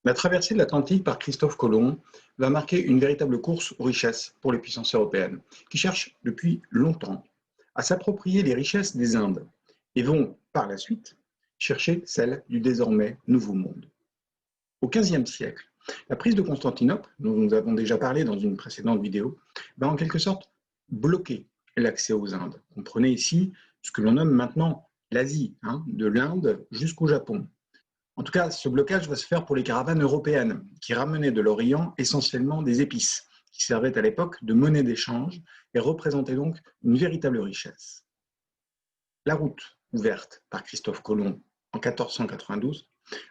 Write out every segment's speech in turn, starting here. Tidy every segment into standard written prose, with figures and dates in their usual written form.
La traversée de l'Atlantique par Christophe Colomb va marquer une véritable course aux richesses pour les puissances européennes, qui cherchent depuis longtemps à s'approprier les richesses des Indes et vont, par la suite, chercher celles du désormais Nouveau Monde. Au XVe siècle, la prise de Constantinople, dont nous avons déjà parlé dans une précédente vidéo, va en quelque sorte bloquer l'accès aux Indes. Comprenez ici ce que l'on nomme maintenant l'Asie, de l'Inde jusqu'au Japon. En tout cas, ce blocage va se faire pour les caravanes européennes, qui ramenaient de l'Orient essentiellement des épices, qui servaient à l'époque de monnaie d'échange et représentaient donc une véritable richesse. La route ouverte par Christophe Colomb en 1492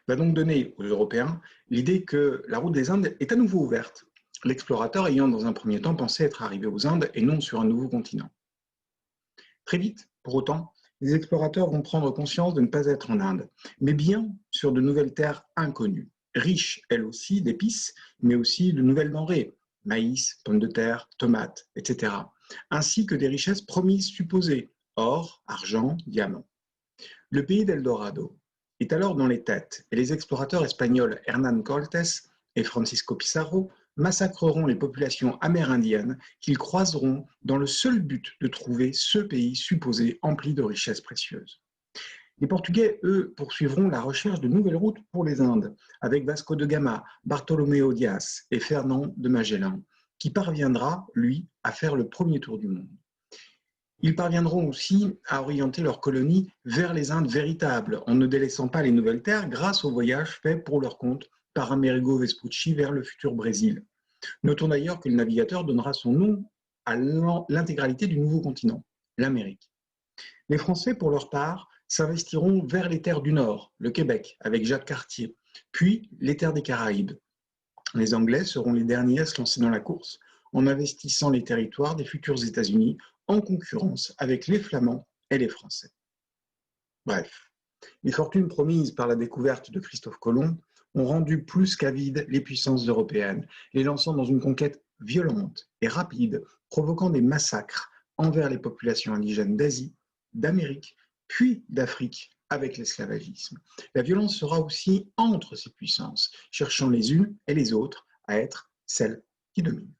va donc donner aux Européens l'idée que la route des Indes est à nouveau ouverte, l'explorateur ayant dans un premier temps pensé être arrivé aux Indes et non sur un nouveau continent. Très vite, pour autant, les explorateurs vont prendre conscience de ne pas être en Inde, mais bien sur de nouvelles terres inconnues, riches elles aussi d'épices, mais aussi de nouvelles denrées, maïs, pommes de terre, tomates, etc., ainsi que des richesses promises supposées, or, argent, diamants. Le pays d'Eldorado est alors dans les têtes et les explorateurs espagnols Hernán Cortés et Francisco Pizarro massacreront les populations amérindiennes qu'ils croiseront dans le seul but de trouver ce pays supposé empli de richesses précieuses. Les Portugais, eux, poursuivront la recherche de nouvelles routes pour les Indes, avec Vasco de Gama, Bartolomeo Dias et Fernand de Magellan, qui parviendra, lui, à faire le premier tour du monde. Ils parviendront aussi à orienter leurs colonies vers les Indes véritables, en ne délaissant pas les nouvelles terres grâce aux voyages faits pour leur compte par Amerigo Vespucci vers le futur Brésil. Notons d'ailleurs que le navigateur donnera son nom à l'intégralité du nouveau continent, l'Amérique. Les Français, pour leur part, s'investiront vers les terres du Nord, le Québec, avec Jacques Cartier, puis les terres des Caraïbes. Les Anglais seront les derniers à se lancer dans la course, en investissant les territoires des futurs États-Unis en concurrence avec les Flamands et les Français. Bref, les fortunes promises par la découverte de Christophe Colomb ont rendu plus qu'avides les puissances européennes, les lançant dans une conquête violente et rapide, provoquant des massacres envers les populations indigènes d'Asie, d'Amérique, puis d'Afrique avec l'esclavagisme. La violence sera aussi entre ces puissances, cherchant les unes et les autres à être celles qui dominent.